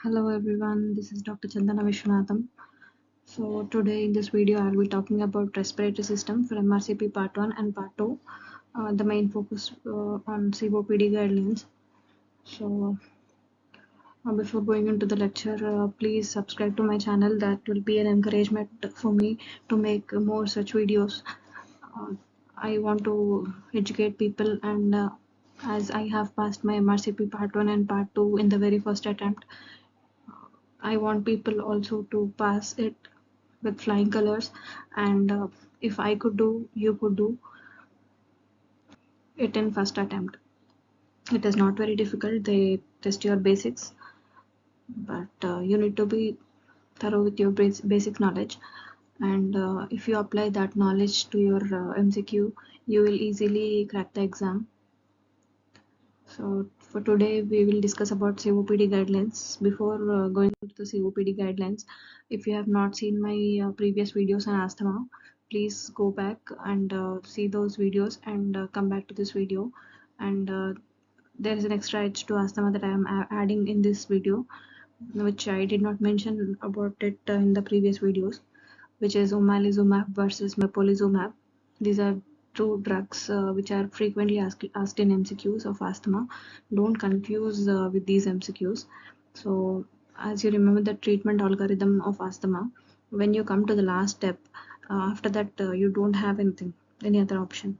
Hello everyone, this is Dr. Chandana Vishwanatham. So today in this video I'll be talking about respiratory system for MRCP part 1 and part 2. The main focus on COPD guidelines. So before going into the lecture, please subscribe to my channel. That will be an encouragement for me to make more such videos. I want to educate people, and as I have passed my MRCP part 1 and part 2 in the very first attempt, I want people also to pass it with flying colors, and if I could do, you could do it in first attempt. It is not very difficult. They test your basics, but you need to be thorough with your basic knowledge, and if you apply that knowledge to your MCQ, you will easily crack the exam. So for today we will discuss about COPD guidelines. Before going into the COPD guidelines, if you have not seen my previous videos on asthma, please go back and see those videos and come back to this video. And there is an extra edge to asthma that I am adding in this video, which I did not mention about it in the previous videos, which is omalizumab versus mepolizumab. These are two drugs which are frequently asked in MCQs of asthma. Don't confuse with these MCQs. So as you remember the treatment algorithm of asthma, when you come to the last step, after that you don't have any other option.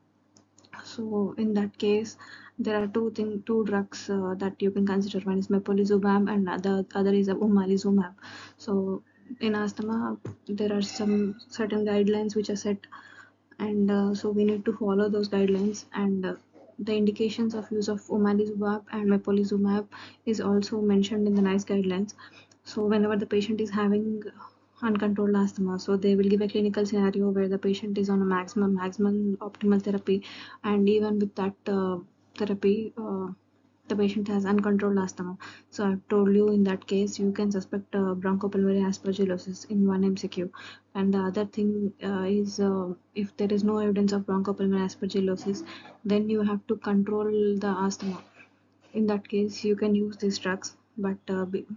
So in that case, there are two drugs that you can consider. One is mepolizumab and the other is omalizumab. So in asthma, there are some certain guidelines which are set, and so we need to follow those guidelines. And the indications of use of omalizumab and mepolizumab is also mentioned in the NICE guidelines. So whenever the patient is having uncontrolled asthma, so they will give a clinical scenario where the patient is on a maximum optimal therapy, and even with that therapy, the patient has uncontrolled asthma. So I've told you, in that case you can suspect bronchopulmonary aspergillosis in one MCQ. And the other thing is if there is no evidence of bronchopulmonary aspergillosis, then you have to control the asthma. In that case you can use these drugs, but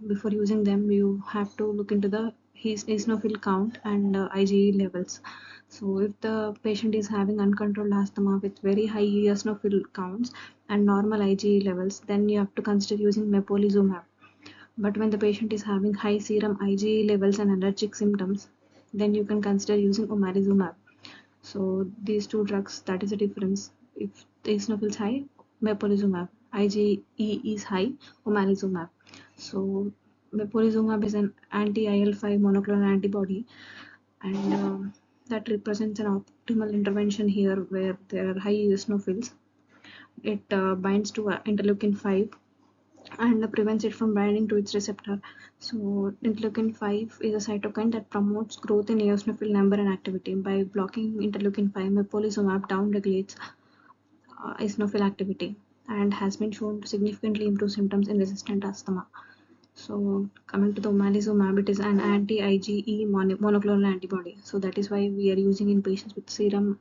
before using them you have to look into the eosinophil count and IgE levels. So if the patient is having uncontrolled asthma with very high eosinophil counts and normal IgE levels, then you have to consider using mepolizumab. But when the patient is having high serum IgE levels and allergic symptoms, then you can consider using omalizumab. So these two drugs, that is the difference. If the eosinophil is high, mepolizumab. IgE is high, omalizumab. So mepolizumab is an anti-IL-5 monoclonal antibody, and that represents an optimal intervention here where there are high eosinophils. It binds to interleukin 5 and prevents it from binding to its receptor. So interleukin 5 is a cytokine that promotes growth in eosinophil number and activity. By blocking interleukin 5, mepolizumab downregulates eosinophil activity and has been shown to significantly improve symptoms in resistant asthma. So coming to the omalizumab, it is an anti-IgE monoclonal antibody. So that is why we are using in patients with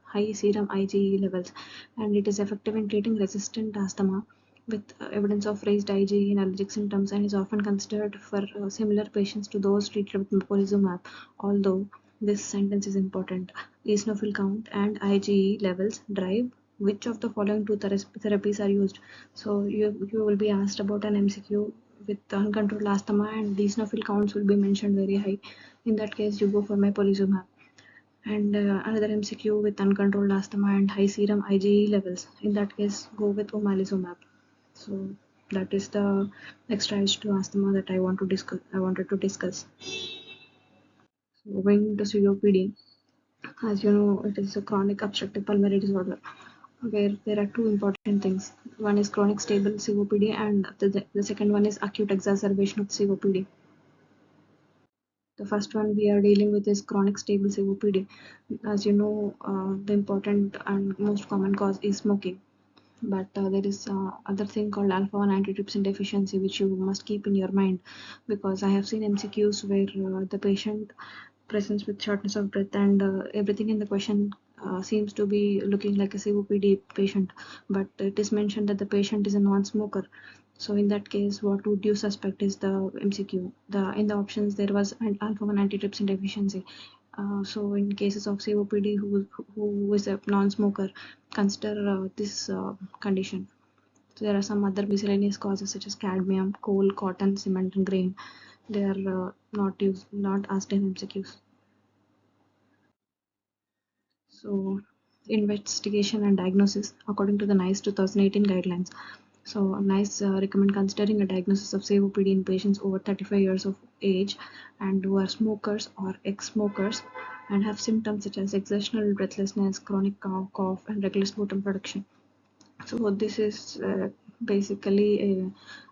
high serum IgE levels, and it is effective in treating resistant asthma with evidence of raised IgE and allergic symptoms, and is often considered for similar patients to those treated with mepolizumab. Although this sentence is important, eosinophil count and IgE levels drive which of the following two therapies are used. So you will be asked about an MCQ with uncontrolled asthma and these eosinophil counts will be mentioned very high. In that case you go for mepolizumab. And another MCQ with uncontrolled asthma and high serum IgE levels, in that case go with omalizumab. So that is the extra edge to asthma that I wanted to discuss. So going to COPD, as you know, it is a chronic obstructive pulmonary disorder where there are two important things. One is chronic stable COPD, and the second one is acute exacerbation of COPD. The first one we are dealing with is chronic stable COPD. As you know, the important and most common cause is smoking. But there is other thing called alpha-1 antitrypsin deficiency, which you must keep in your mind, because I have seen MCQs where the patient presents with shortness of breath, and everything in the question seems to be looking like a COPD patient, but it is mentioned that the patient is a non-smoker. So in that case, what would you suspect is the MCQ? In the options there was an alpha-1 antitrypsin deficiency. So in cases of COPD who is a non-smoker, consider this condition. So there are some other miscellaneous causes such as cadmium, coal, cotton, cement, and grain. They are not asked in MCQs. So investigation and diagnosis according to the NICE 2018 guidelines. So NICE recommend considering a diagnosis of COPD in patients over 35 years of age and who are smokers or ex-smokers and have symptoms such as exertional breathlessness, chronic cough, and reckless sputum production. So this is basically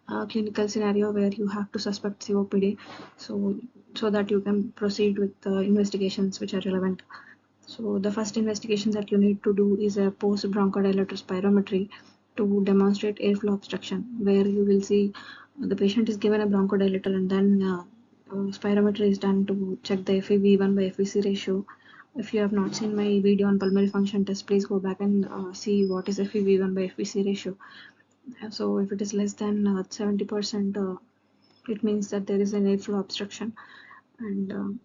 a clinical scenario where you have to suspect COPD, so that you can proceed with the investigations which are relevant. So the first investigation that you need to do is a post bronchodilator spirometry to demonstrate airflow obstruction, where you will see the patient is given a bronchodilator and then spirometry is done to check the FEV1 by FVC ratio. If you have not seen my video on pulmonary function test, please go back and see what is FEV1 by FVC ratio. So if it is less than 70%, it means that there is an airflow obstruction, and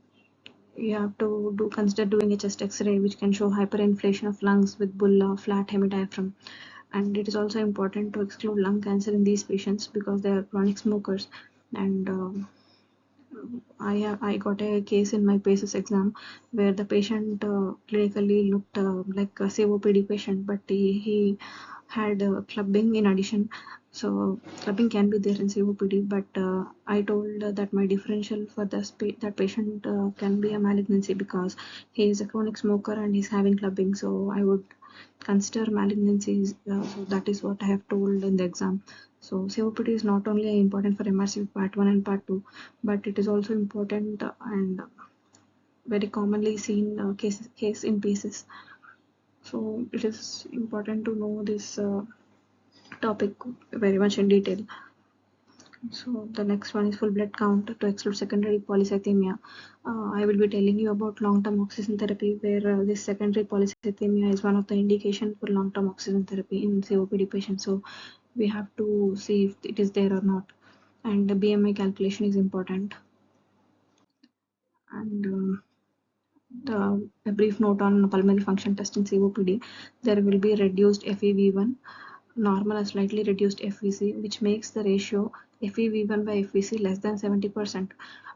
you have to consider doing a chest X-ray, which can show hyperinflation of lungs with bulla, flat hemidiaphragm. And it is also important to exclude lung cancer in these patients because they are chronic smokers. And I got a case in my PACES exam where the patient clinically looked like a COPD patient, but he had clubbing in addition. So clubbing can be there in COPD, but I told that my differential for that patient can be a malignancy because he is a chronic smoker and he's having clubbing. So I would consider malignancies. So that is what I have told in the exam. So COPD is not only important for Mrcp part 1 and part 2, but it is also important and very commonly seen case in PACES. So it is important to know this topic very much in detail. So the next one is full blood count to exclude secondary polycythemia. I will be telling you about long-term oxygen therapy, where this secondary polycythemia is one of the indication for long-term oxygen therapy in COPD patients. So we have to see if it is there or not. And the BMI calculation is important. And a brief note on pulmonary function test in COPD. There will be reduced FEV1, normal or slightly reduced FVC, which makes the ratio FEV1 by FVC less than 70%,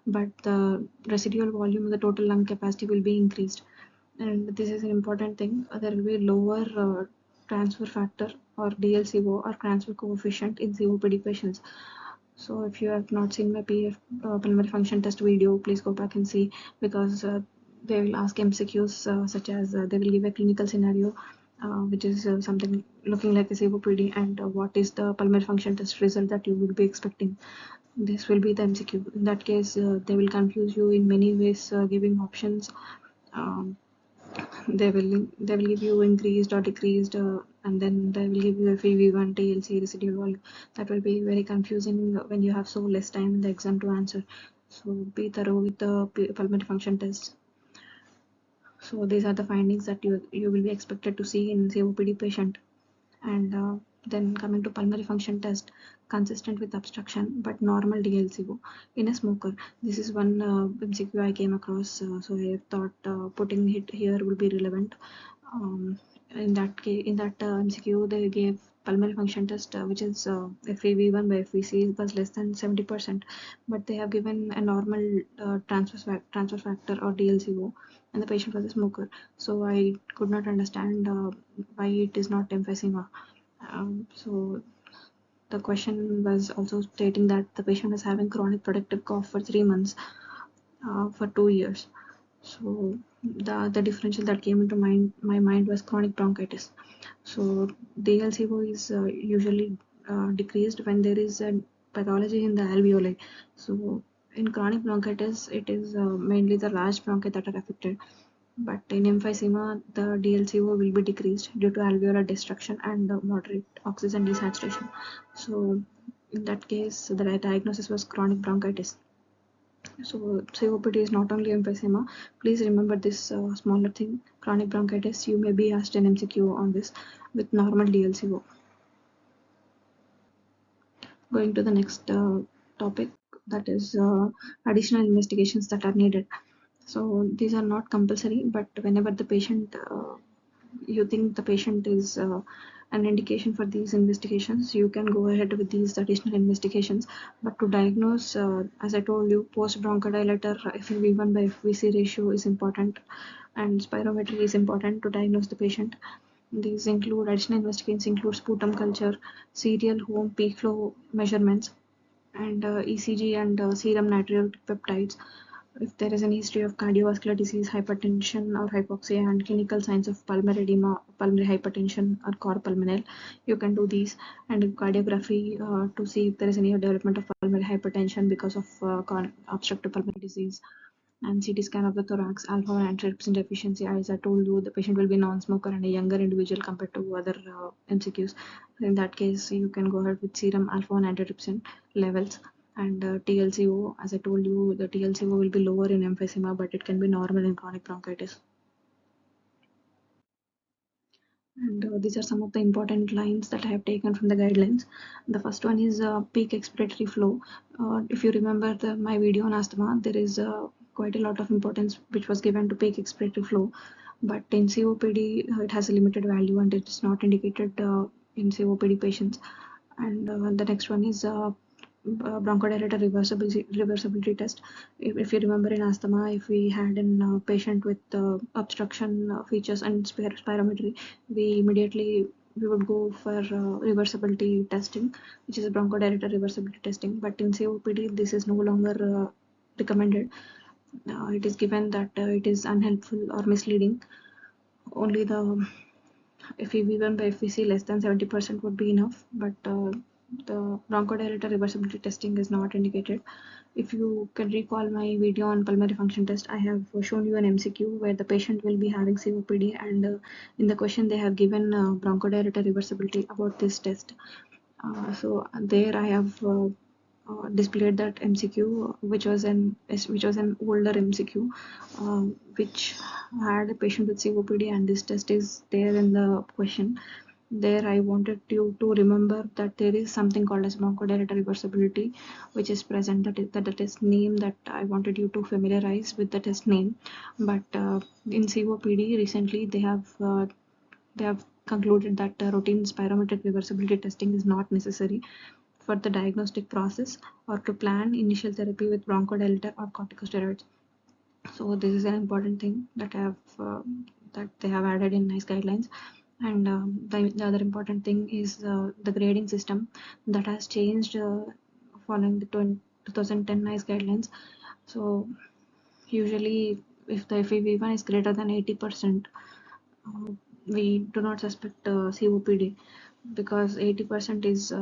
but the residual volume of the total lung capacity will be increased. And this is an important thing. There will be lower transfer factor or DLCO or transfer coefficient in COPD patients. So if you have not seen my PF pulmonary function test video, please go back and see, because they will ask MCQs such as they will give a clinical scenario which is something looking like a COPD, and what is the pulmonary function test result that you would be expecting. This will be the MCQ. In that case, they will confuse you in many ways, giving options. Um, they will give you increased or decreased, and then they will give you a FEV1, TLC, residual volume. That will be very confusing when you have so less time in the exam to answer. So be thorough with the pulmonary function test. So these are the findings that you will be expected to see in COPD patient. And then coming to pulmonary function test, consistent with obstruction but normal DLCO in a smoker. This is one MCQ I came across, so I thought putting it here will be relevant. In that case, in that MCQ, they gave pulmonary function test, which is FEV1 by FVC was less than 70%, but they have given a normal transfer factor or DLCO, and the patient was a smoker. So I could not understand why it is not emphysema. So the question was also stating that the patient was having chronic productive cough for 3 months for 2 years. So the differential that came into my mind was chronic bronchitis. So DLCO is usually decreased when there is a pathology in the alveoli. So in chronic bronchitis, it is mainly the large bronchi that are affected. But in emphysema, the DLCO will be decreased due to alveolar destruction and moderate oxygen desaturation. So in that case, the diagnosis was chronic bronchitis. So COPD is not only emphysema. Please remember this smaller thing. Chronic bronchitis, you may be asked an MCQ on this with normal DLCO. Going to the next topic, that is additional investigations that are needed. So these are not compulsory, but whenever the patient you think the patient is an indication for these investigations, you can go ahead with these additional investigations. But to diagnose, as I told you, post bronchodilator FEV1 by FVC ratio is important, and spirometry is important to diagnose the patient. These include additional investigations include sputum culture, serial home peak flow measurements, and ECG and serum natriuretic peptides. If there is any history of cardiovascular disease, hypertension or hypoxia, and clinical signs of pulmonary edema, pulmonary hypertension or cor pulmonale, you can do these. And cardiography to see if there is any development of pulmonary hypertension because of obstructive pulmonary disease. And CT scan of the thorax, alpha-1 antitrypsin deficiency. As I told you, the patient will be non-smoker and a younger individual compared to other MCQs. In that case, you can go ahead with serum alpha-1 antitrypsin levels. And TLCO, as I told you, the TLCO will be lower in emphysema, but it can be normal in chronic bronchitis. And these are some of the important lines that I have taken from the guidelines. The first one is peak expiratory flow. If you remember my video on asthma, there is quite a lot of importance which was given to peak expiratory flow. But in COPD, it has a limited value and it is not indicated in COPD patients. And the next one is bronchodilator reversibility test. If you remember in asthma, if we had a patient with obstruction features and spirometry, we would go for reversibility testing, which is a bronchodilator reversibility testing. But in COPD, this is no longer recommended. It is given that it is unhelpful or misleading. Only the FEV1 by FVC less than 70% would be enough, but the bronchodilator reversibility testing is not indicated. If you can recall my video on pulmonary function test, I have shown you an MCQ where the patient will be having COPD, and in the question they have given bronchodilator reversibility about this test. So there I have displayed that MCQ, which was an older MCQ, which had a patient with COPD, and this test is there in the question. There I wanted you to remember that there is something called as bronchodilator reversibility, which is present. That the test name that I wanted you to familiarize with the test name. But in COPD recently they have concluded that routine spirometric reversibility testing is not necessary for the diagnostic process or to plan initial therapy with bronchodilator or corticosteroids. So this is an important thing that that they have added in NICE guidelines. And the other important thing is the grading system that has changed following the 2010 NICE guidelines. So usually if the FEV1 is greater than 80%, we do not suspect COPD, because 80% is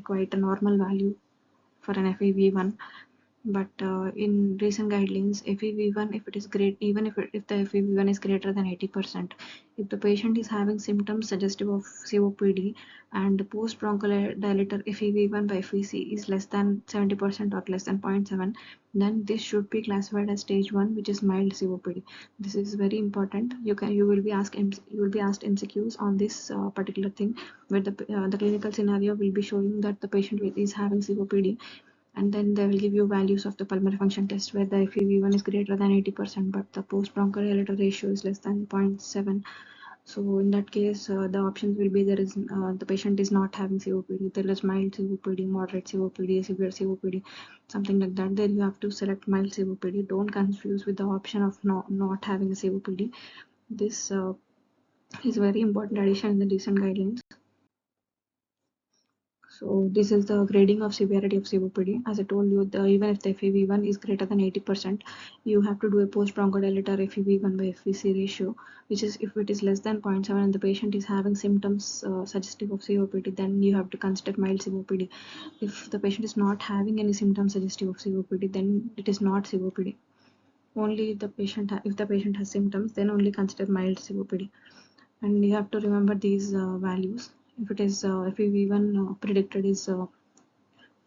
quite a normal value for an FEV1. But in recent guidelines, FEV1, if it is great, even if the FEV1 is greater than 80%, if the patient is having symptoms suggestive of COPD and post bronchodilator FEV1 by FVC is less than 70% or less than 0.7, then this should be classified as stage 1, which is mild COPD. This is very important. You will be asked MCQs on this particular thing, where the clinical scenario will be showing that the patient is having COPD, and then they will give you values of the pulmonary function test where the FEV1 is greater than 80%, but the post bronchodilator ratio is less than 0.7. So in that case, the options will be the patient is not having COPD, there is mild COPD, moderate COPD, severe COPD, something like that. Then you have to select mild COPD. Don't confuse with the option of not having a COPD. This is very important addition in the recent guidelines. So this is the grading of severity of COPD. As I told you, even if the FEV1 is greater than 80%, you have to do a post bronchodilator FEV1 by FVC ratio, which is if it is less than 0.7 and the patient is having symptoms suggestive of COPD, then you have to consider mild COPD. If the patient is not having any symptoms suggestive of COPD, then it is not COPD. Only if the patient has symptoms, then only consider mild COPD. And you have to remember these values. If it is FEV1 predicted is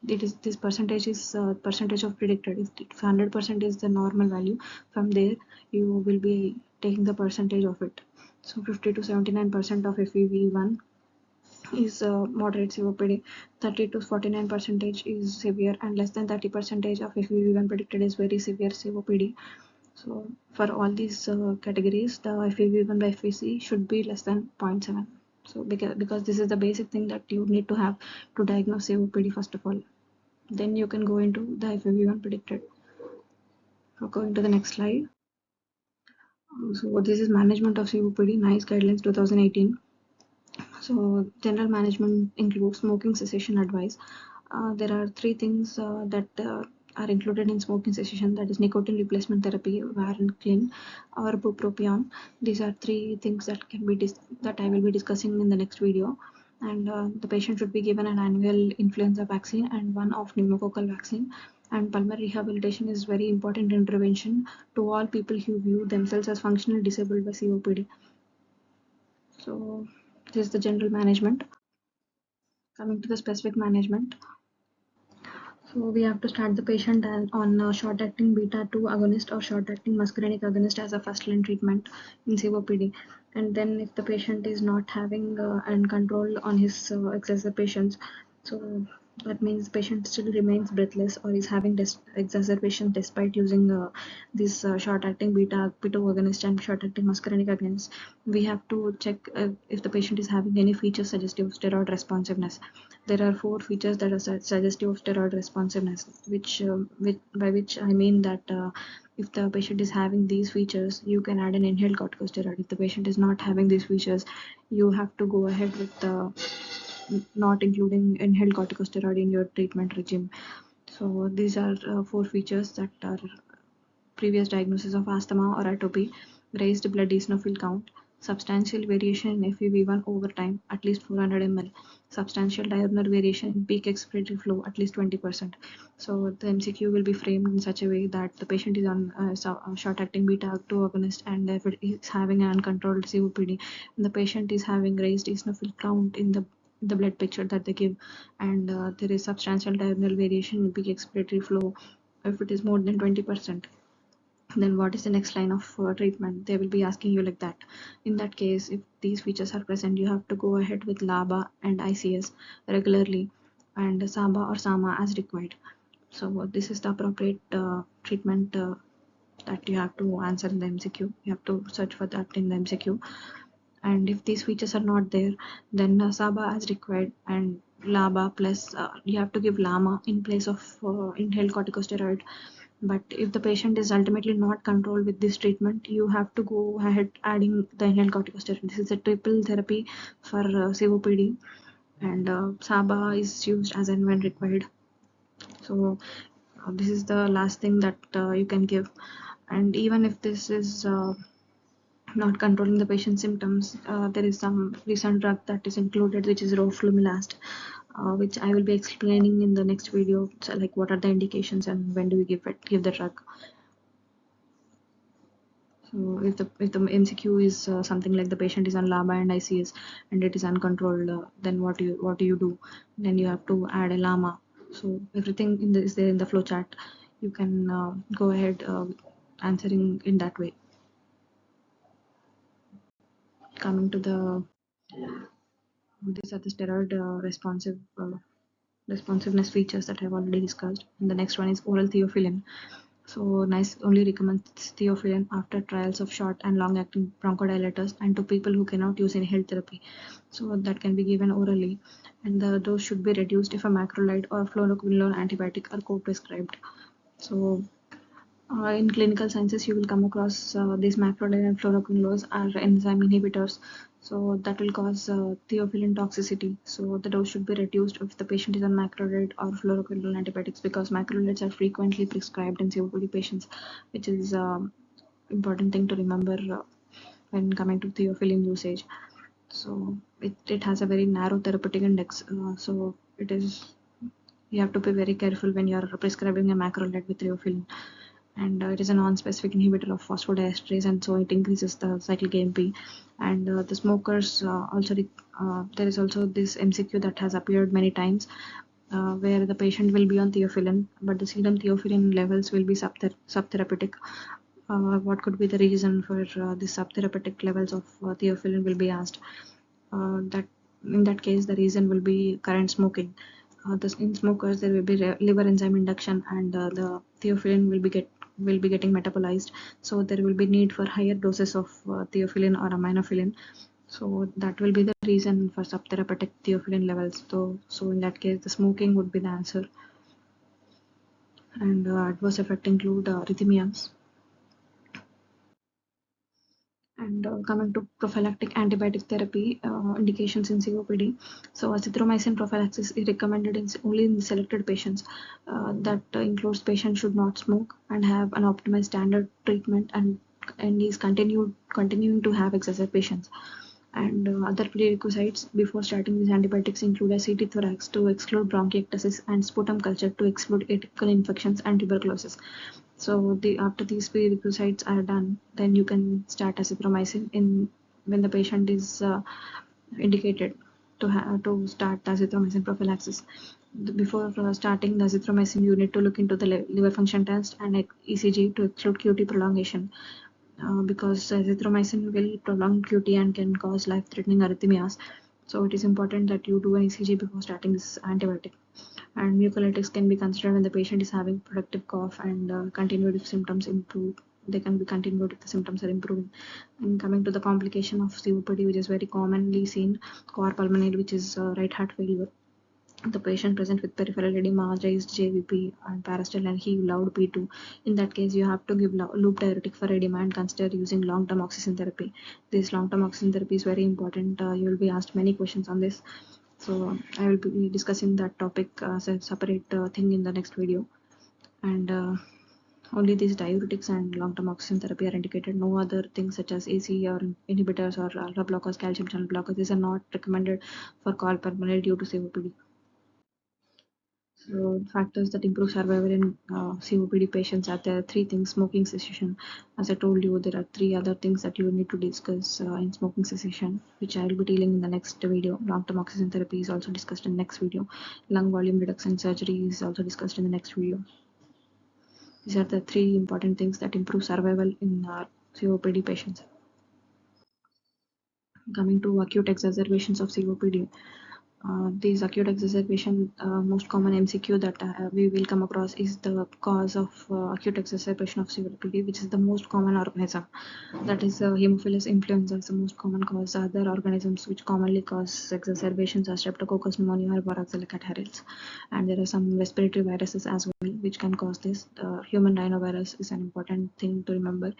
this percentage is percentage of predicted. If 100% is the normal value, from there you will be taking the percentage of it. So 50 to 79% of FEV1 is moderate COPD, 30 to 49% is severe, and less than 30% of FEV1 predicted is very severe COPD. So for all these categories, the FEV1 by FVC should be less than 0.7. So because this is the basic thing that you need to have to diagnose COPD first of all. Then you can go into the FEV1 predicted. So going to the next slide. So this is management of COPD, NICE guidelines 2018. So general management includes smoking cessation advice. There are three things that are included in smoking cessation, that is nicotine replacement therapy, varenicline or bupropion. These are three things that can be that I will be discussing in the next video. And the patient should be given an annual influenza vaccine and one of pneumococcal vaccine. And pulmonary rehabilitation is very important intervention to all people who view themselves as functionally disabled by COPD. So this is the general management. Coming to the specific management. So we have to start the patient on short-acting beta-2 agonist or short-acting muscarinic agonist as a first-line treatment in COPD. And then if the patient is not having and control on his exacerbations, so that means the patient still remains breathless or is having exacerbation despite using this short-acting beta-2 agonist and short-acting muscarinic agonist. We have to check if the patient is having any feature suggestive of steroid responsiveness. There are 4 features that are suggestive of steroid responsiveness, by which I mean that if the patient is having these features, you can add an inhaled corticosteroid. If the patient is not having these features, you have to go ahead with not including inhaled corticosteroid in your treatment regime. So these are 4 features that are previous diagnosis of asthma or atopy, raised blood eosinophil count, substantial variation in FEV1 over time, at least 400 ml, substantial diurnal variation in peak expiratory flow, at least 20%. So the MCQ will be framed in such a way that the patient is on short-acting beta-2 agonist, and if it is having an uncontrolled COPD, and the patient is having raised eosinophil count in the blood picture that they give, and there is substantial diurnal variation in peak expiratory flow if it is more than 20%. Then what is the next line of treatment? They will be asking you like that. In that case, if these features are present, you have to go ahead with LABA and ICS regularly, and SABA or SAMA as required. So this is the appropriate treatment that you have to answer in the MCQ. You have to search for that in the MCQ. And if these features are not there, then SABA as required, and LABA plus you have to give LAMA in place of inhaled corticosteroid. But if the patient is ultimately not controlled with this treatment, you have to go ahead adding the inhaled corticosteroid. This is a triple therapy for COPD, and SABA is used as and when required. So this is the last thing that you can give. And even if this is not controlling the patient's symptoms, there is some recent drug that is included, which is roflumilast, which I will be explaining in the next video. So, like, what are the indications and when do we give the drug. So if the MCQ is something like the patient is on LABA and ICS and it is uncontrolled, then what do you do? Then you have to add a LAMA. So everything is there in the flow chart. You can go ahead answering in that way. Coming to these are the steroid responsiveness features that I've already discussed. And the next one is oral theophylline. So NICE only recommends theophylline after trials of short and long-acting bronchodilators and to people who cannot use inhaled therapy. So that can be given orally, and the dose should be reduced if a macrolide or fluoroquinolone antibiotic are co-prescribed. So in clinical sciences, you will come across these macrolide and fluoroquinolones are enzyme inhibitors. So that will cause theophylline toxicity. So the dose should be reduced if the patient is on macrolide or fluoroquinolone antibiotics, because macrolides are frequently prescribed in COPD patients, which is important thing to remember when coming to theophylline usage. So it has a very narrow therapeutic index. So you have to be very careful when you are prescribing a macrolide with theophylline. And it is a non-specific inhibitor of phosphodiesterase, and so it increases the cyclic AMP. And the smokers also there is also this MCQ that has appeared many times, where the patient will be on theophylline, but the serum theophylline levels will be subtherapeutic. What could be the reason for the subtherapeutic levels of theophylline will be asked. That in that case, the reason will be current smoking. In smokers, there will be liver enzyme induction, and the theophylline will be getting metabolized. So there will be need for higher doses of theophylline or aminophylline. So that will be the reason for subtherapeutic theophylline levels. So in that case, the smoking would be the answer. And adverse effect include arrhythmias. And coming to prophylactic antibiotic therapy indications in COPD. So azithromycin prophylaxis is recommended only in selected patients. That includes patients should not smoke and have an optimized standard treatment, and is continuing to have exacerbations. And other prerequisites before starting these antibiotics include a CT thorax to exclude bronchiectasis and sputum culture to exclude atypical infections and tuberculosis. So after these prerequisites are done, then you can start azithromycin when the patient is indicated to start azithromycin prophylaxis. Before starting the azithromycin, you need to look into the liver function test and ECG to exclude QT prolongation. Because azithromycin will prolong QT and can cause life-threatening arrhythmias. So it is important that you do an ECG before starting this antibiotic. And mucolytics can be considered when the patient is having productive cough and continued if symptoms improve. They can be continued if the symptoms are improving. And coming to the complication of COPD, which is very commonly seen, cor pulmonale, which is right heart failure. The patient present with peripheral edema, raised JVP, and parastyle and heave loud P2. In that case, you have to give loop diuretic for edema and consider using long-term oxygen therapy. This long-term oxygen therapy is very important. You will be asked many questions on this. So I will be discussing that topic as a separate thing in the next video. And only these diuretics and long-term oxygen therapy are indicated. No other things such as AC or inhibitors or alpha blockers, calcium channel blockers, these are not recommended for cor pulmonale due to COPD. So factors that improve survival in COPD patients are there. Three things: smoking cessation. As I told you, there are three other things that you need to discuss in smoking cessation, which I will be dealing in the next video. Long-term oxygen therapy is also discussed in the next video. Lung volume reduction surgery is also discussed in the next video. These are the three important things that improve survival in COPD patients. Coming to acute exacerbations of COPD. These acute exacerbation, most common MCQ that we will come across is the cause of acute exacerbation of COPD, which is the most common organism. That is Haemophilus influenza is the most common cause. Other organisms which commonly cause exacerbations are Streptococcus pneumonia or Baraxella catarrhales. And there are some respiratory viruses as well which can cause this. Human rhinovirus is an important thing to remember.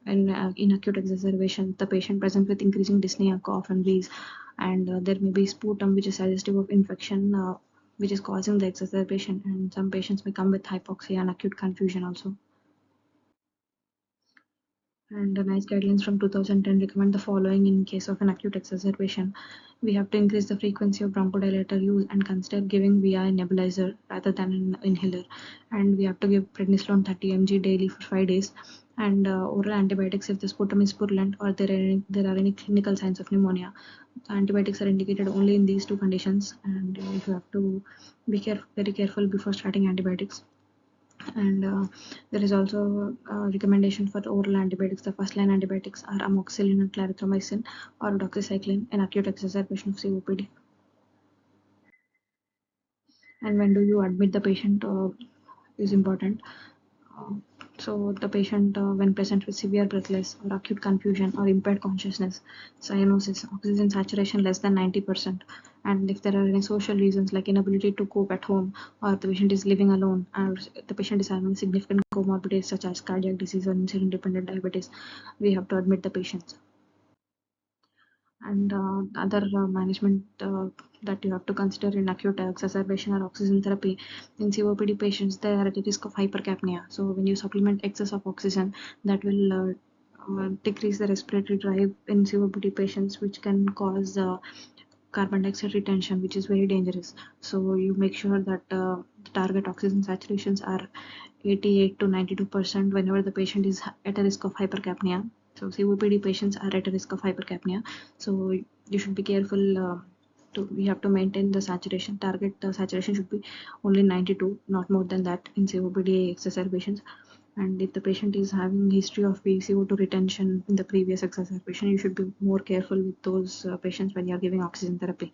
And in acute exacerbation, the patient present with increasing dyspnea, cough, and wheeze, and there may be sputum which is suggestive of infection which is causing the exacerbation, and some patients may come with hypoxia and acute confusion also. And the NICE guidelines from 2010 recommend the following in case of an acute exacerbation. We have to increase the frequency of bronchodilator use and consider giving via a nebulizer rather than an inhaler. And we have to give prednisolone 30 mg daily for 5 days. And oral antibiotics if the sputum is purulent or there are any clinical signs of pneumonia. Antibiotics are indicated only in these two conditions, and you have to be very careful before starting antibiotics. And there is also a recommendation for oral antibiotics. The first line antibiotics are amoxicillin and clarithromycin or doxycycline in acute exacerbation of COPD. And when do you admit the patient is important. So the patient when present with severe breathless or acute confusion or impaired consciousness, cyanosis, oxygen saturation less than 90%, and if there are any social reasons like inability to cope at home, or the patient is living alone, or the patient is having significant comorbidities such as cardiac disease or insulin dependent diabetes, we have to admit the patients. And other management that you have to consider in acute exacerbation or oxygen therapy in COPD patients, they are at a risk of hypercapnia. So when you supplement excess of oxygen, that will decrease the respiratory drive in COPD patients, which can cause carbon dioxide retention, which is very dangerous. So you make sure that the target oxygen saturations are 88 to 92% whenever the patient is at a risk of hypercapnia. So COPD patients are at a risk of hypercapnia. So you should be careful. We have to maintain the saturation. Target saturation should be only 92, not more than that in COPD exacerbations. and if the patient is having history of CO2 retention in the previous exacerbation, you should be more careful with those patients when you are giving oxygen therapy.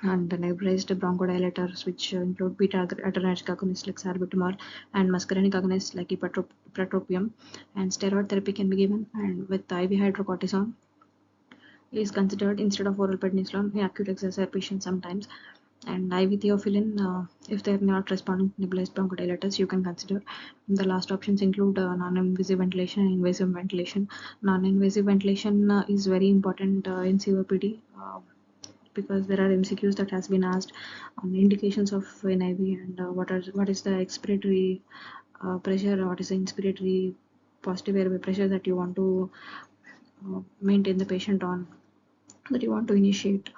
And the nebulized bronchodilators, which include beta-adrenergic agonists like salbutamol and muscarinic agonists like ipratropium, and steroid therapy can be given, and with IV hydrocortisone is considered instead of oral prednisolone in acute exacerbation sometimes. And IV theophylline, if they're not responding to nebulized bronchodilators, you can consider. The last options include non-invasive ventilation and invasive ventilation. Non-invasive ventilation is very important in COPD because there are MCQs that has been asked on indications of NIV and what is the expiratory pressure, what is the inspiratory positive airway pressure that you want to maintain the patient on, that you want to initiate.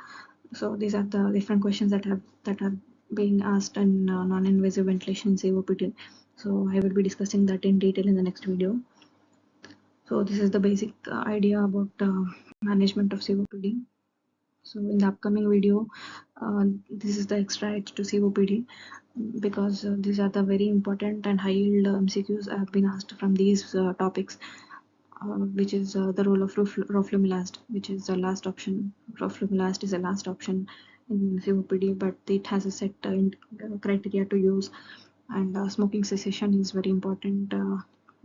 So these are the different questions that are being asked in non-invasive ventilation in COPD. So I will be discussing that in detail in the next video. So this is the basic idea about management of COPD. So in the upcoming video, this is the extra edge to COPD, because these are the very important and high yield MCQs have been asked from these topics. Which is the role of roflumilast, which is the last option. Roflumilast is the last option in COPD, but it has a set criteria to use. And smoking cessation is very important.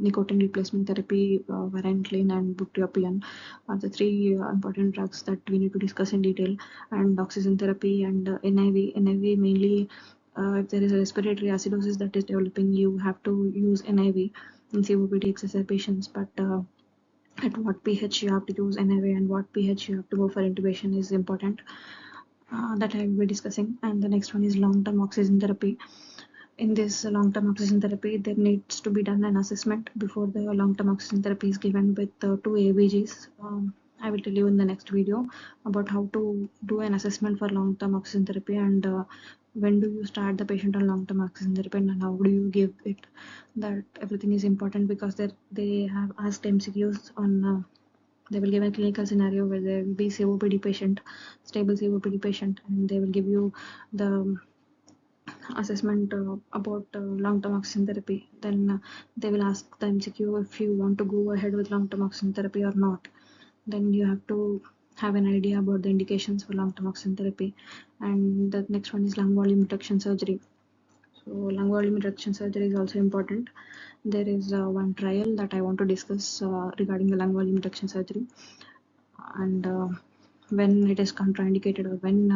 Nicotine replacement therapy, varenicline and bupropion are the three important drugs that we need to discuss in detail. And oxygen therapy and NIV. NIV mainly, if there is a respiratory acidosis that is developing, you have to use NIV in COPD exacerbations, but at what pH you have to use NIV and what pH you have to go for intubation is important. That I will be discussing. And the next one is long-term oxygen therapy. In this long-term oxygen therapy, there needs to be done an assessment before the long-term oxygen therapy is given with 2 ABGs. I will tell you in the next video about how to do an assessment for long-term oxygen therapy, and when do you start the patient on long-term oxygen therapy and how do you give it. That everything is important because they have asked MCQs on they will give a clinical scenario where there will be COPD patient, stable COPD patient, and they will give you the assessment about long-term oxygen therapy. Then they will ask the MCQ if you want to go ahead with long-term oxygen therapy or not. Then you have to have an idea about the indications for long-term oxygen therapy. And the next one is lung volume reduction surgery. So lung volume reduction surgery is also important. There is one trial that I want to discuss regarding the lung volume reduction surgery, and when it is contraindicated, or when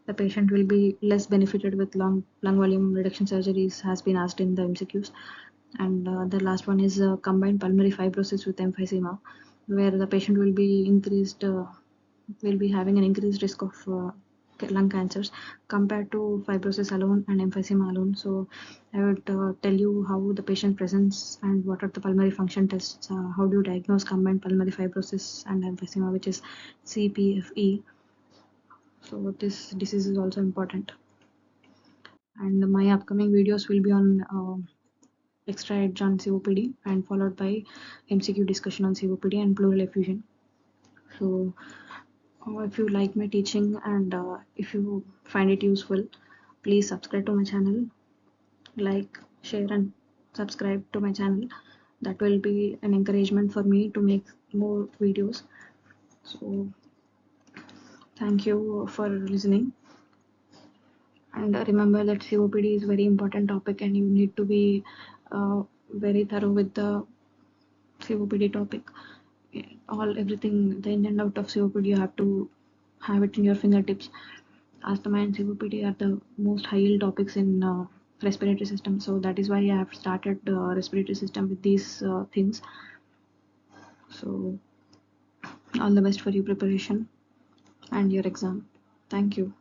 the patient will be less benefited with lung volume reduction surgeries has been asked in the MCQs. And the last one is combined pulmonary fibrosis with emphysema, where the patient will be having an increased risk of lung cancers compared to fibrosis alone and emphysema alone. So I would tell you how the patient presents and what are the pulmonary function tests, how do you diagnose combined pulmonary fibrosis and emphysema, which is CPFE. So this disease is also important. And my upcoming videos will be on extra edge on COPD and followed by MCQ discussion on COPD and pleural effusion. So if you like my teaching and if you find it useful, please subscribe to my channel, like, share and subscribe to my channel. That will be an encouragement for me to make more videos. So thank you for listening, and remember that COPD is a very important topic and you need to be very thorough with the COPD topic. Everything, the in and out of COPD, you have to have it in your fingertips. Asthma and COPD are the most high yield topics in respiratory system, so that is why I have started respiratory system with these things. So all the best for your preparation and your exam. Thank you.